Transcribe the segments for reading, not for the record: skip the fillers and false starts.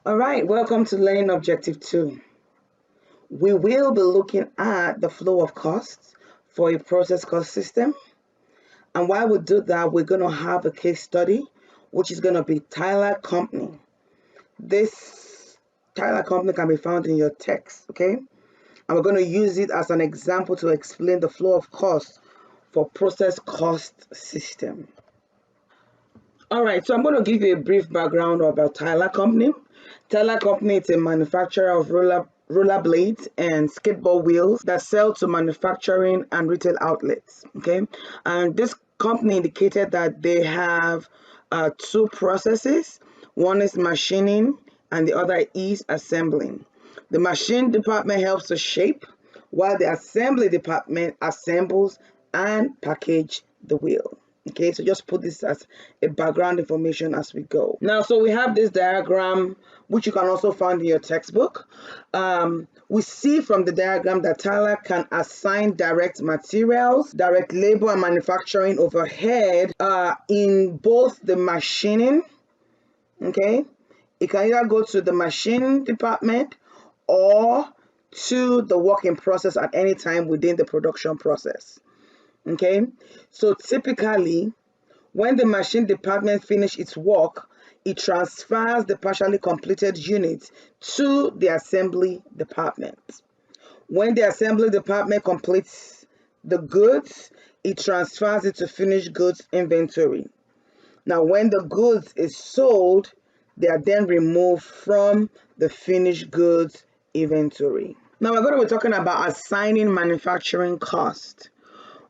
All right, welcome to Learning Objective 2. We will be looking at the flow of costs for a process cost system. And while we do that, we're going to have a case study, which is going to be Tyler Company. This Tyler Company can be found in your text, okay? And we're going to use it as an example to explain the flow of costs for process cost system. All right, so I'm going to give you a brief background about Tyler Company. Tyler Company is a manufacturer of roller blades and skateboard wheels that sell to manufacturing and retail outlets. Okay, and this company indicated that they have two processes. One is machining, and the other is assembling. The machine department helps to shape, while the assembly department assembles and package the wheel. Okay, so just put this as a background information as we go. Now, so we have this diagram, which you can also find in your textbook. We see from the diagram that Tyler can assign direct materials, direct labor, and manufacturing overhead in both the machining. Okay, it can either go to the machine department or to the working process at any time within the production process. Okay, so typically when the machine department finish its work, it transfers the partially completed unit to the assembly department. When the assembly department completes the goods, it transfers it to finished goods inventory. Now, when the goods is sold, they are then removed from the finished goods inventory. Now, we're going to be talking about assigning manufacturing cost.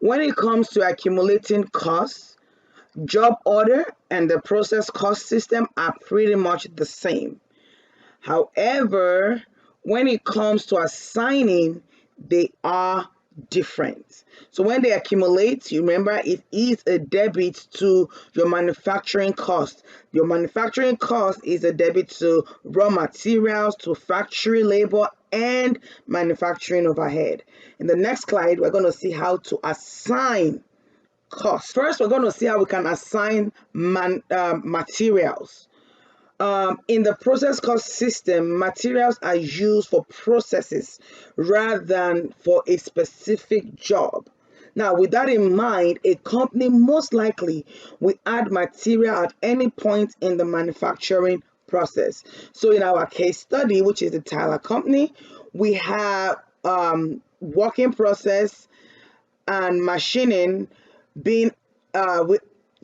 When it comes to accumulating costs, job order and the process cost system are pretty much the same. However, when it comes to assigning, they are different. So when they accumulate, you remember it is a debit to your manufacturing cost. Your manufacturing cost is a debit to raw materials, to factory labor, and manufacturing overhead. In the next slide, we're going to see how to assign cost. First, we're going to see how we can assign materials. In the process cost system, materials are used for processes rather than for a specific job. Now, with that in mind, a company most likely will add material at any point in the manufacturing process. So in our case study, which is the Tyler Company, we have working process and machining being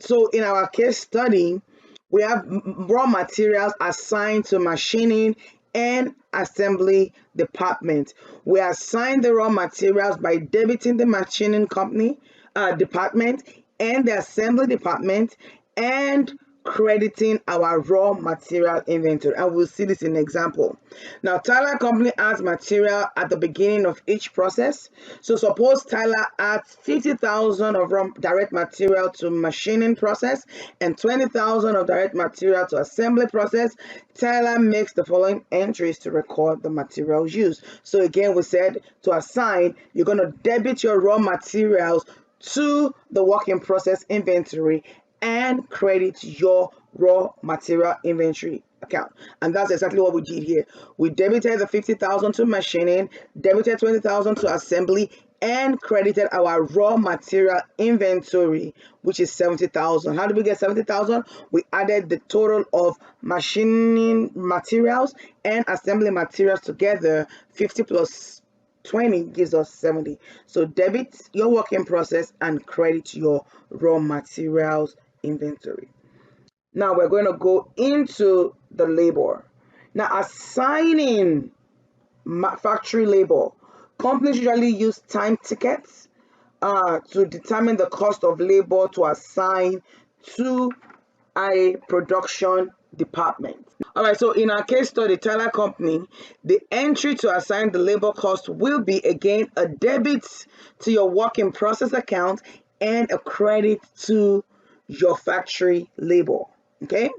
so in our case study, we have raw materials assigned to machining and assembly department. We assign the raw materials by debiting the machining company department and the assembly department and crediting our raw material inventory, and we'll see this in an example. Now, Tyler Company adds material at the beginning of each process. So suppose Tyler adds 50,000 of raw direct material to machining process and 20,000 of direct material to assembly process. Tyler makes the following entries to record the materials used. So again, we said to assign, you're going to debit your raw materials to the work in process inventory and credit your raw material inventory account. And that's exactly what we did here. We debited the 50,000 to machining, debited 20,000 to assembly, and credited our raw material inventory, which is 70,000. How did we get 70,000? We added the total of machining materials and assembly materials together. 50 plus 20 gives us 70. So debit your work in process and credit your raw materials inventory. Now we're going to go into the labor. Now, assigning factory labor, companies usually use time tickets to determine the cost of labor to assign to a production department. All right, so in our case study, Tyler Company, the entry to assign the labor cost will be again a debit to your work in process account and a credit to your factory labor. Okay.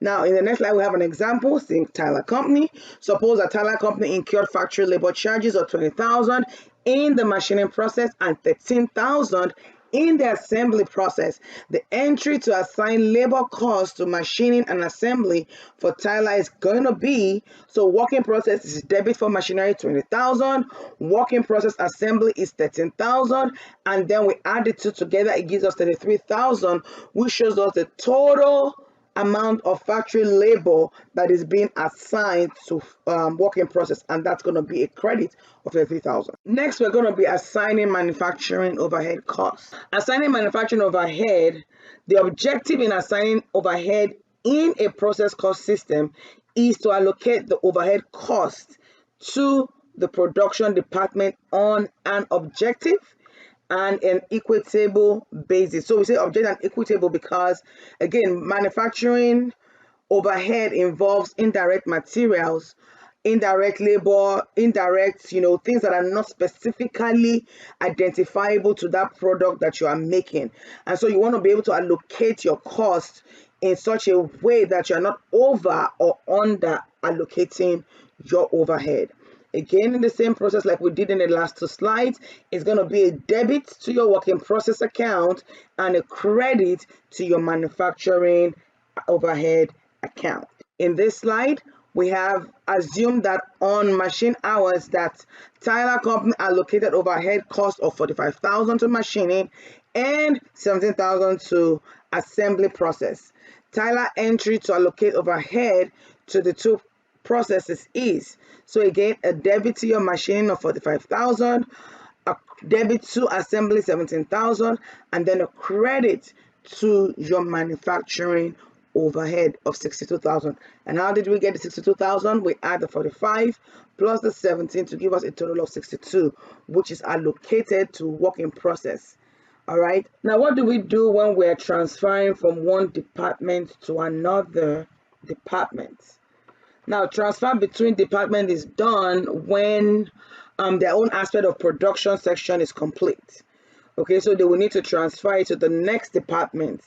Now, in the next slide, we have an example. Think Tyler Company. Suppose a Tyler Company incurred factory labor charges of 20,000 in the machining process and 13,000 in the assembly process, the entry to assign labor cost to machining and assembly for Tyler is going to be, so work in process is debit for machinery 20,000, work in process assembly is 13,000, and then we add the two together, it gives us 33,000, which shows us the total amount of factory labor that is being assigned to work in process, and that's going to be a credit of 33,000. Next, we're going to be assigning manufacturing overhead costs. Assigning manufacturing overhead, the objective in assigning overhead in a process cost system is to allocate the overhead cost to the production department on an objective and an equitable basis. So we say object and equitable because, again, manufacturing overhead involves indirect materials, indirect labor, indirect, things that are not specifically identifiable to that product that you are making. And so you want to be able to allocate your cost in such a way that you're not over or under allocating your overhead. Again, in the same process like we did in the last two slides, it's going to be a debit to your work in process account and a credit to your manufacturing overhead account. In this slide, we have assumed that on machine hours that Tyler Company allocated overhead cost of 45,000 to machining and 17,000 to assembly process. Tyler entry to allocate overhead to the two processes is, so again, a debit to your machining of 45,000, a debit to assembly 17,000, and then a credit to your manufacturing overhead of 62,000. And how did we get the 62,000? We add the 45 plus the 17 to give us a total of 62, which is allocated to work in process. All right. Now, what do we do when we're transferring from one department to another department? Now, transfer between departments is done when their own aspect of production section is complete. Okay, so they will need to transfer it to the next department.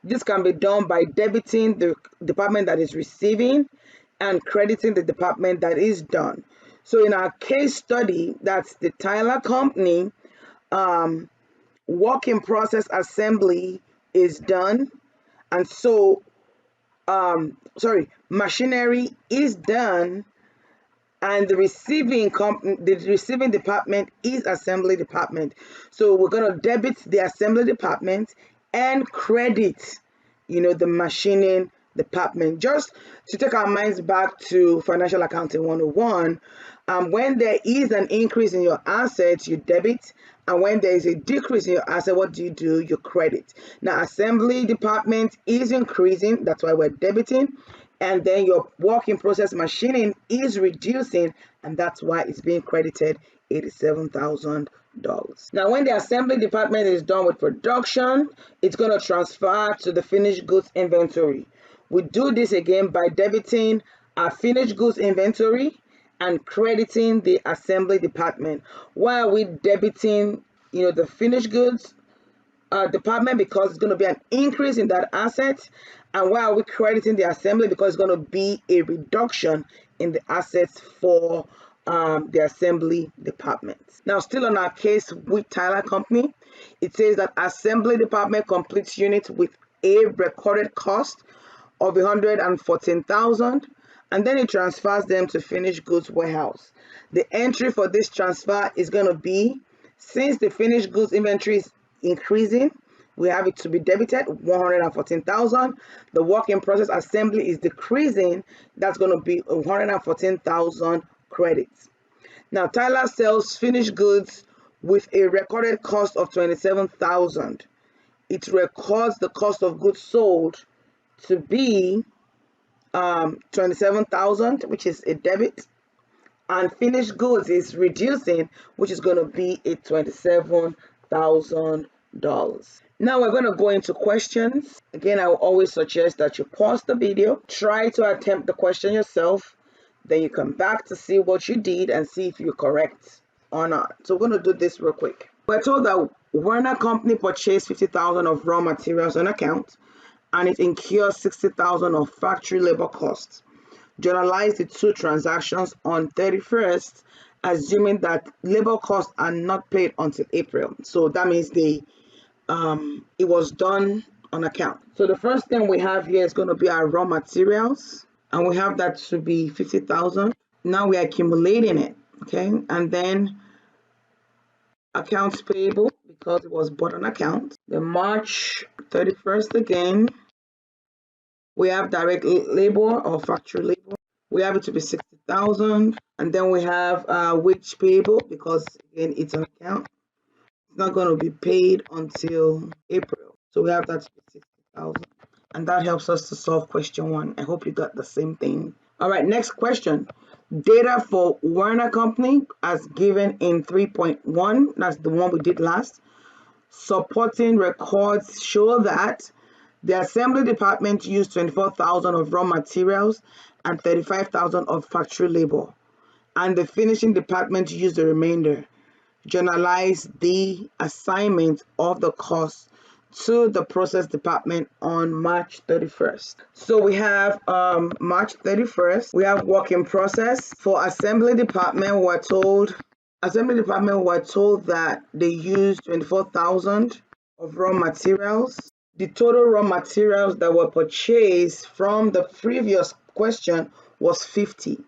This can be done by debiting the department that is receiving and crediting the department that is done. So in our case study, that's the Tyler Company, work in process assembly is done, and so machinery is done, and the receiving department is assembly department. So we're going to debit the assembly department and credit, the machining department. Just to take our minds back to Financial Accounting 101, when there is an increase in your assets, you debit, and when there is a decrease in your asset, what do? You credit. Now, assembly department is increasing, that's why we're debiting, and then your work in process machining is reducing, and that's why it's being credited $87,000. Now, when the assembly department is done with production, it's going to transfer to the finished goods inventory. We do this again by debiting our finished goods inventory and crediting the assembly department. Why are we debiting, the finished goods department? Because it's going to be an increase in that asset. And why are we crediting the assembly? Because it's going to be a reduction in the assets for the assembly department. Now, still on our case with Tyler Company, it says that assembly department completes units with a recorded cost of 114,000, and then it transfers them to finished goods warehouse. The entry for this transfer is going to be, since the finished goods inventory is increasing, we have it to be debited 114,000. The work in process assembly is decreasing, that's going to be 114,000 credits. Now, Tyler sells finished goods with a recorded cost of 27,000. It records the cost of goods sold to be 27,000, which is a debit, and finished goods is reducing, which is going to be a $27,000. Now we're going to go into questions. Again, I will always suggest that you pause the video, try to attempt the question yourself, then you come back to see what you did and see if you're correct or not. So we're going to do this real quick. We're told that Werner Company purchased 50,000 of raw materials on account, and it incurs 60,000 of factory labor costs. Journalize the two transactions on 31st, assuming that labor costs are not paid until April. So that means they it was done on account. So the first thing we have here is going to be our raw materials, and we have that to be 50,000. Now we're accumulating it, okay? And then accounts payable, because it was bought on account. The March 31st again, we have direct labor or factory labor. We have it to be 60,000. And then we have wage payable, because again, it's an account. It's not going to be paid until April. So we have that to be 60,000. And that helps us to solve question 1. I hope you got the same thing. All right, next question. Data for Werner Company as given in 3.1. That's the one we did last. Supporting records show that the assembly department used 24,000 of raw materials and 35,000 of factory labor, and the finishing department used the remainder. Journalize the assignment of the cost to the process department on March 31st. So we have March 31st. We have work in process. For assembly department, we're told that they used 24,000 of raw materials. The total raw materials that were purchased from the previous question was 50.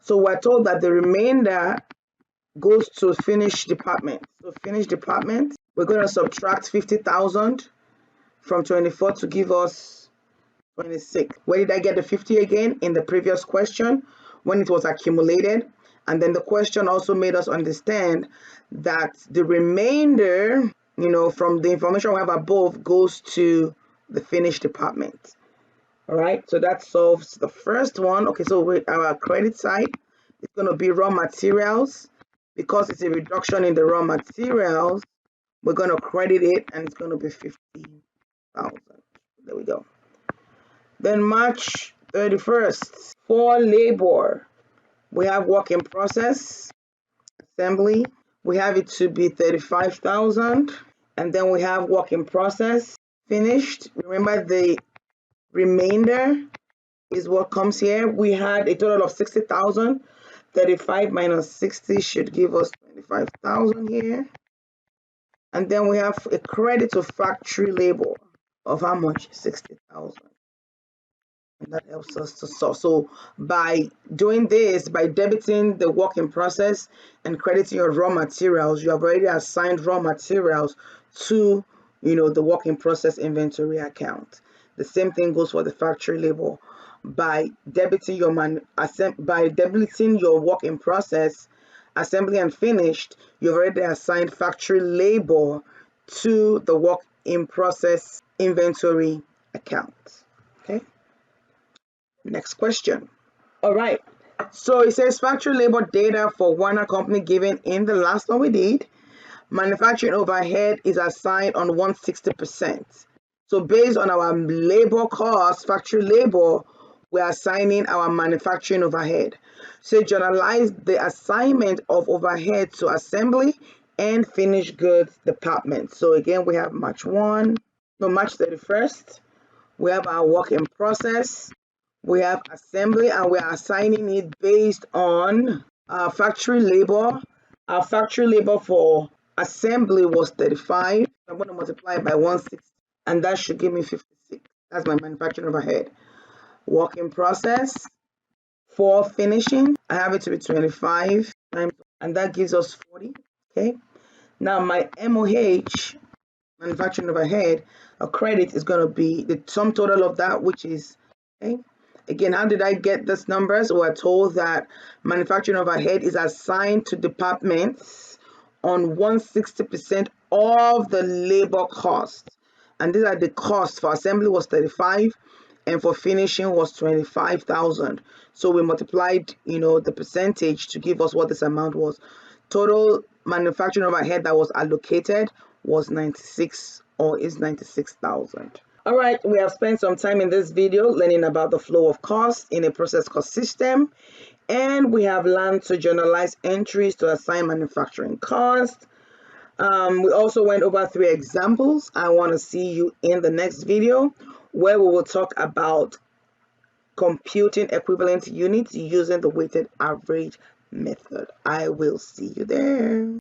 So we're told that the remainder goes to finish department. So finish department, we're going to subtract 50,000 from 24 to give us 26. Where did I get the 50 again? In the previous question when it was accumulated. And then the question also made us understand that the remainder, from the information we have above, goes to the finished department. All right, so that solves the first one. Okay, so with our credit side, it's going to be raw materials. Because it's a reduction in the raw materials, we're going to credit it, and it's going to be 50,000. There we go. Then March 31st, for labor, we have work in process, assembly. We have it to be 35,000. And then we have work in process, finished. Remember, the remainder is what comes here. We had a total of 60,000. 35 minus 60 should give us 25,000 here. And then we have a credit to factory labor of how much? 60,000. And that helps us to solve. So by doing this, by debiting the work in process and crediting your raw materials, you have already assigned raw materials to, the work in process inventory account. The same thing goes for the factory labor. By debiting your work in process, assembly and finished, you've already assigned factory labor to the work in process inventory account. Okay. Next question. All right. So it says factory labor data for Werner Company given in the last one we did. Manufacturing overhead is assigned on 160%. So based on our labor cost, factory labor, we're assigning our manufacturing overhead. So journalize the assignment of overhead to assembly and finished goods department. So again, we have March 31st. We have our work in process. We have assembly, and we are assigning it based on our factory labor. Our factory labor for assembly was 35. I'm going to multiply it by 160, and that should give me 56. That's my manufacturing overhead. Work in process for finishing, I have it to be 25 times, and that gives us 40. Okay. Now my MOH, manufacturing overhead, a credit is going to be the sum total of that, which is, okay. Again, how did I get this numbers? We're told that manufacturing overhead is assigned to departments on 160% of the labor cost. And these are the costs. For assembly was 35, and for finishing was 25,000. So we multiplied, the percentage to give us what this amount was. Total manufacturing overhead that was allocated was 96, or is 96,000. All right, we have spent some time in this video learning about the flow of cost in a process cost system, and we have learned to journalize entries to assign manufacturing cost. We also went over 3 examples. I want to see you in the next video, where we will talk about computing equivalent units using the weighted average method. I will see you there.